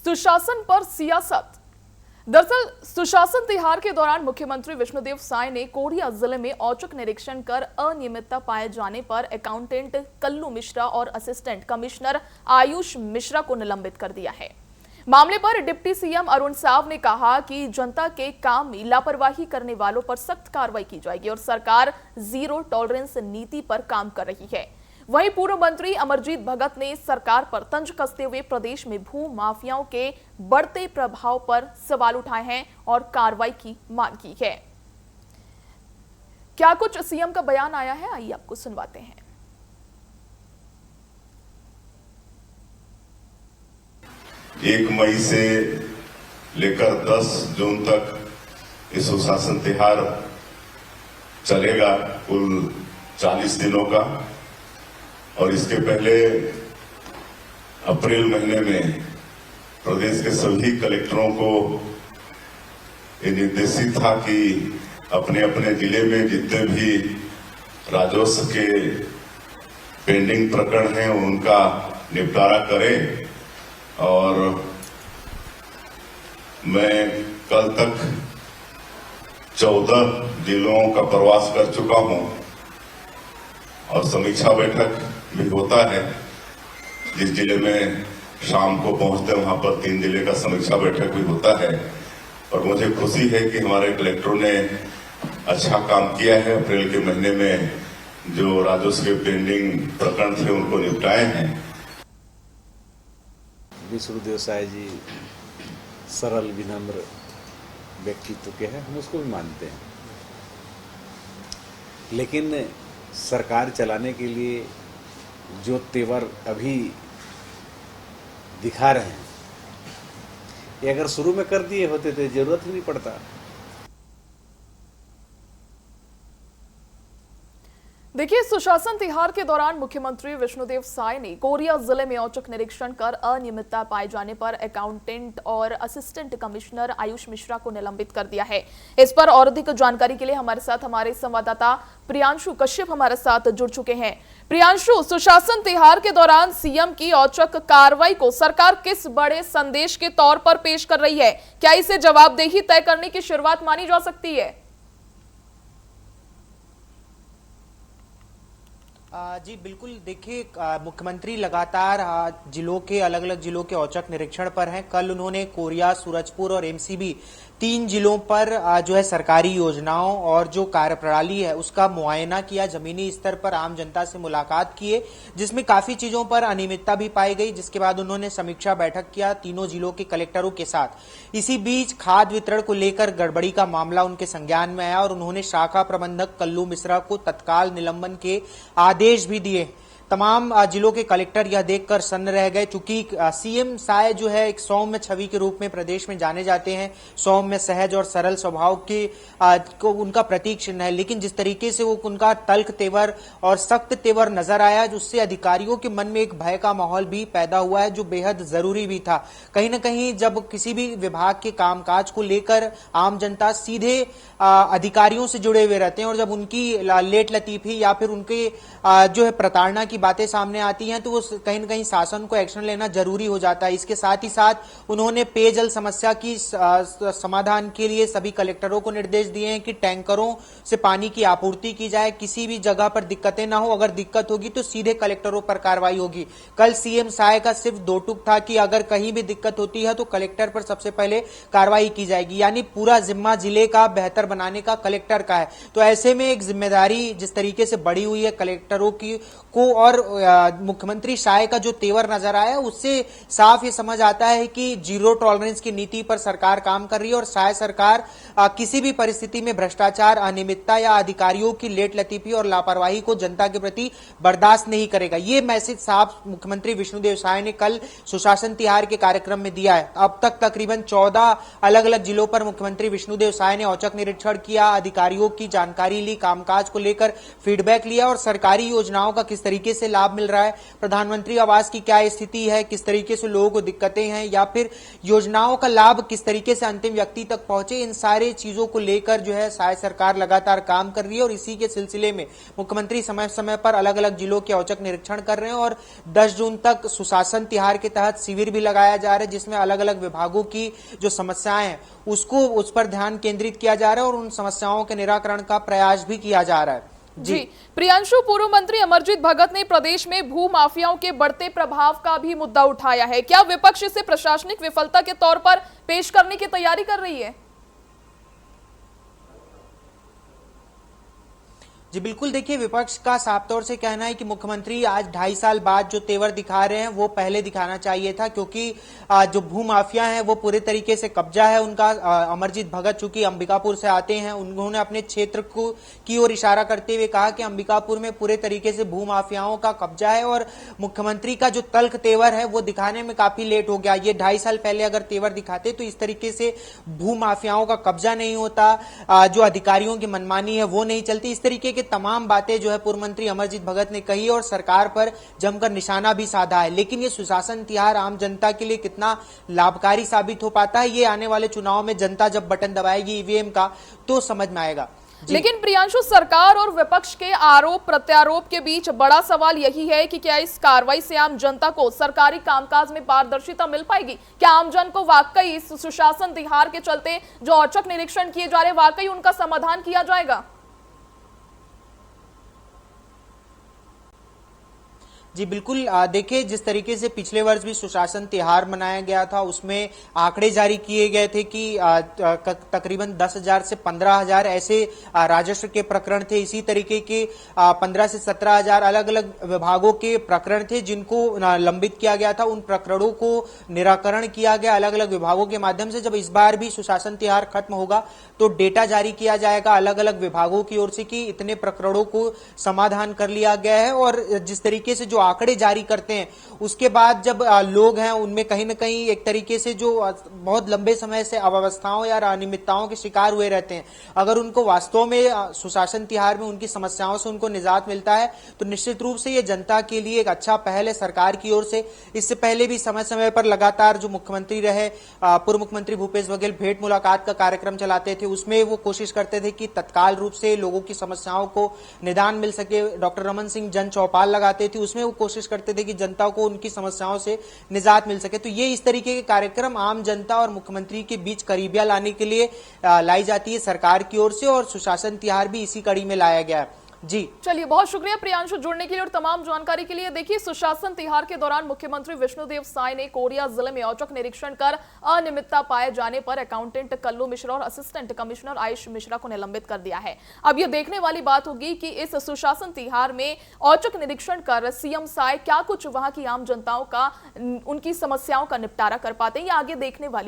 सुशासन पर सियासत। दरअसल सुशासन तिहार के दौरान मुख्यमंत्री विष्णुदेव साय ने कोरिया जिले में औचक निरीक्षण कर अनियमितता पाए जाने पर अकाउंटेंट कल्लू मिश्रा और असिस्टेंट कमिश्नर आयुष मिश्रा को निलंबित कर दिया है। मामले पर डिप्टी सीएम अरुण साव ने कहा कि जनता के काम में लापरवाही करने वालों पर सख्त कार्रवाई की जाएगी और सरकार जीरो टॉलरेंस नीति पर काम कर रही है। वहीं पूर्व मंत्री अमरजीत भगत ने सरकार पर तंज कसते हुए प्रदेश में भू माफियाओं के बढ़ते प्रभाव पर सवाल उठाए हैं और कार्रवाई की मांग की है। क्या कुछ सीएम का बयान आया है, आइए आपको सुनवाते हैं। 1 मई से लेकर 10 जून तक इस सुशासन तिहार चलेगा, कुल 40 दिनों का। और इसके पहले अप्रैल महीने में प्रदेश के सभी कलेक्टरों को ये निर्देशित था कि अपने अपने जिले में जितने भी राजस्व के पेंडिंग प्रकरण हैं उनका निपटारा करें। और मैं कल तक 14 जिलों का प्रवास कर चुका हूं और समीक्षा बैठक भी होता है। जिस जिले में शाम को पहुंचते वहां पर 3 जिले का समीक्षा बैठक भी होता है। और मुझे खुशी है कि हमारे कलेक्टरों ने अच्छा काम किया है। अप्रैल के महीने में जो राजस्व के पेंडिंग प्रकरण थे उनको निपटाए हैं। विष्णुदेव साय जी सरल विनम्र व्यक्तित्व के हैं, हम उसको भी मानते हैं। लेकिन सरकार चलाने के लिए जो तेवर अभी दिखा रहे हैं, ये अगर शुरू में कर दिए होते तो जरूरत ही नहीं पड़ता। देखिए, सुशासन तिहार के दौरान मुख्यमंत्री विष्णुदेव साय ने कोरिया जिले में औचक निरीक्षण कर अनियमितता पाए जाने पर अकाउंटेंट और असिस्टेंट कमिश्नर आयुष मिश्रा को निलंबित कर दिया है। इस पर और अधिक जानकारी के लिए हमारे साथ हमारे संवाददाता प्रियांशु कश्यप हमारे साथ जुड़ चुके हैं। प्रियांशु, सुशासन तिहार के दौरान सीएम की औचक कार्रवाई को सरकार किस बड़े संदेश के तौर पर पेश कर रही है? क्या इसे जवाबदेही तय करने की शुरुआत मानी जा सकती है? जी बिल्कुल, देखिए मुख्यमंत्री लगातार जिलों के अलग अलग जिलों के औचक निरीक्षण पर हैं। कल उन्होंने कोरिया, सूरजपुर और एमसीबी 3 जिलों पर जो है सरकारी योजनाओं और जो कार्यप्रणाली है उसका मुआयना किया, जमीनी स्तर पर आम जनता से मुलाकात किए, जिसमें काफी चीजों पर अनियमितता भी पाई गई। जिसके बाद उन्होंने समीक्षा बैठक किया तीनों जिलों के कलेक्टरों के साथ। इसी बीच खाद वितरण को लेकर गड़बड़ी का मामला उनके संज्ञान में आया और उन्होंने शाखा प्रबंधक कल्लू मिश्रा को तत्काल निलंबन के आदेश भी दिए। तमाम जिलों के कलेक्टर यह देखकर सन्न रह गए, चूंकि सीएम साय जो है एक सौम्य छवि के रूप में प्रदेश में जाने जाते हैं। सौम्य, सहज और सरल स्वभाव के को उनका प्रतीक चिन्ह है। लेकिन जिस तरीके से वो उनका तल्ख तेवर और सख्त तेवर नजर आया, उससे अधिकारियों के मन में एक भय का माहौल भी पैदा हुआ है, जो बेहद जरूरी भी था। कहीं न कहीं जब किसी भी विभाग के कामकाज को लेकर आम जनता सीधे अधिकारियों से जुड़े हुए रहते हैं और जब उनकी लेट लतीफी या फिर उनके जो है प्रताड़ना की बातें सामने आती हैं तो वो कहीं न कहीं शासन को एक्शन लेना जरूरी हो जाता है। इसके साथ ही साथ उन्होंने पेयजल समस्या की समाधान के लिए सभी कलेक्टरों को निर्देश दिए हैं कि टैंकरों से पानी की आपूर्ति की जाए, किसी भी जगह पर दिक्कतें ना हो। अगर दिक्कत होगी तो सीधे कलेक्टरों पर कार्रवाई होगी। कल सीएम साय का सिर्फ 2 टूक था कि अगर कहीं भी दिक्कत होती है तो कलेक्टर पर सबसे पहले कार्रवाई की जाएगी, यानी पूरा जिम्मा जिले का बेहतर बनाने का कलेक्टर का है। तो ऐसे में एक जिम्मेदारी जिस तरीके से बढ़ी हुई है कलेक्टरों की को, और मुख्यमंत्री साय का जो तेवर नजर आया उससे साफ ये समझ आता है कि जीरो टॉलरेंस की नीति पर सरकार काम कर रही है और साय सरकार किसी भी परिस्थिति में भ्रष्टाचार, अनियमितता या अधिकारियों की लेट लतीफी और लापरवाही को जनता के प्रति बर्दाश्त नहीं करेगा। ये मैसेज साफ मुख्यमंत्री विष्णुदेव साय ने कल सुशासन तिहार के कार्यक्रम में दिया है। अब तक तकरीबन 14 अलग अलग जिलों पर मुख्यमंत्री विष्णुदेव साय ने औचक निरीक्षण किया, अधिकारियों की जानकारी ली, कामकाज को लेकर फीडबैक लिया और सरकारी योजनाओं का किस तरीके से लाभ मिल रहा है, प्रधानमंत्री आवास की क्या स्थिति है, किस तरीके से लोगों को दिक्कतें हैं, या फिर योजनाओं का लाभ किस तरीके से अंतिम व्यक्ति तक पहुंचे, इन सारे चीजों को लेकर जो है सरकार लगातार काम कर रही है। और इसी के सिलसिले में मुख्यमंत्री समय समय पर अलग अलग जिलों के औचक निरीक्षण कर रहे हैं और 10 जून तक सुशासन तिहार के तहत शिविर भी लगाया जा रहा है, जिसमें अलग अलग विभागों की जो समस्याएं हैं उस पर ध्यान केंद्रित किया जा रहा है और उन समस्याओं के निराकरण का प्रयास भी किया जा रहा है। जी प्रियांशु, पूर्व मंत्री अमरजीत भगत ने प्रदेश में भू माफियाओं के बढ़ते प्रभाव का भी मुद्दा उठाया है। क्या विपक्ष इसे प्रशासनिक विफलता के तौर पर पेश करने की तैयारी कर रही है? जी बिल्कुल, देखिए विपक्ष का साफ तौर से कहना है कि मुख्यमंत्री आज 2.5 साल बाद जो तेवर दिखा रहे हैं वो पहले दिखाना चाहिए था, क्योंकि जो भू माफिया हैं वो पूरे तरीके से कब्जा है उनका। अमरजीत भगत चूंकि अंबिकापुर से आते हैं, उन्होंने अपने क्षेत्र को की ओर इशारा करते हुए कहा कि अंबिकापुर में पूरे तरीके से भू माफियाओं का कब्जा है और मुख्यमंत्री का जो तल्ख तेवर है वो दिखाने में काफी लेट हो गया। ये 2.5 साल पहले अगर तेवर दिखाते तो इस तरीके से भू माफियाओं का कब्जा नहीं होता, जो अधिकारियों की मनमानी है वो नहीं चलती। इस तरीके के तमाम बातें जो है पूर्व मंत्री अमरजीत भगत ने कही और सरकार पर जमकर निशाना भी साधा है। लेकिन ये सुशासन तिहार आम जनता के लिए कितना लाभकारी साबित हो पाता है, ये आने वाले चुनाव में जनता जब बटन दबाएगी ईवीएम का तो समझ में आएगा। लेकिन प्रियांशु, सरकार और विपक्ष के आरोप प्रत्यारोप के बीच बड़ा सवाल यही है कि क्या इस कार्रवाई से आम जनता को सरकारी कामकाज में पारदर्शिता मिल पाएगी? क्या आम जन को वाकई इस सुशासन तिहार के चलते जो औचक निरीक्षण किए जा रहे हैं वाकई उनका समाधान किया जाएगा? जी बिल्कुल, देखिए जिस तरीके से पिछले वर्ष भी सुशासन तिहार मनाया गया था उसमें आंकड़े जारी किए गए थे कि तकरीबन 10,000 से 15,000 ऐसे राजस्व के प्रकरण थे। इसी तरीके के 15 से 17,000 अलग अलग विभागों के प्रकरण थे जिनको लंबित किया गया था। उन प्रकरणों को निराकरण किया गया अलग अलग विभागों के माध्यम से। जब इस बार भी सुशासन तिहार खत्म होगा तो डेटा जारी किया जाएगा अलग अलग विभागों की ओर से कि इतने प्रकरणों को समाधान कर लिया गया है। और जिस तरीके से जो आंकड़े जारी करते हैं उसके बाद जब लोग हैं उनमें कहीं ना कहीं एक तरीके से जो बहुत लंबे समय से अव्यवस्थाओं या अनियमितताओं के शिकार हुए रहते हैं, अगर उनको वास्तव में सुशासन तिहार में उनकी समस्याओं से उनको निजात मिलता है तो निश्चित रूप से ये जनता के लिए एक अच्छा पहल है सरकार की ओर से। इससे पहले भी समय समय पर लगातार जो मुख्यमंत्री रहे पूर्व मुख्यमंत्री भूपेश बघेल भेंट मुलाकात का कार्यक्रम चलाते थे, उसमें वो कोशिश करते थे कि तत्काल रूप से लोगों की समस्याओं को निदान मिल सके। डॉक्टर रमन सिंह जन चौपाल लगाते थे, उसमें वो कोशिश करते थे कि जनता को उनकी समस्याओं से निजात मिल सके। तो ये इस तरीके के कार्यक्रम आम जनता और मुख्यमंत्री के बीच करीबियां लाने के लिए लाई जाती है सरकार की ओर से, और सुशासन तिहार भी इसी कड़ी में लाया गया है। जी चलिए, बहुत शुक्रिया प्रियांशु जुड़ने के लिए और तमाम जानकारी के लिए। देखिए, सुशासन तिहार के दौरान मुख्यमंत्री विष्णुदेव साय ने कोरिया जिले में औचक निरीक्षण कर अनियमितता पाए जाने पर अकाउंटेंट कल्लू मिश्रा और असिस्टेंट कमिश्नर आयुष मिश्रा को निलंबित कर दिया है। अब यह देखने वाली बात होगी कि इस सुशासन तिहार में औचक निरीक्षण कर सीएम साय क्या कुछ वहां की आम जनताओं का उनकी समस्याओं का निपटारा कर पाते हैं, ये आगे देखने वाली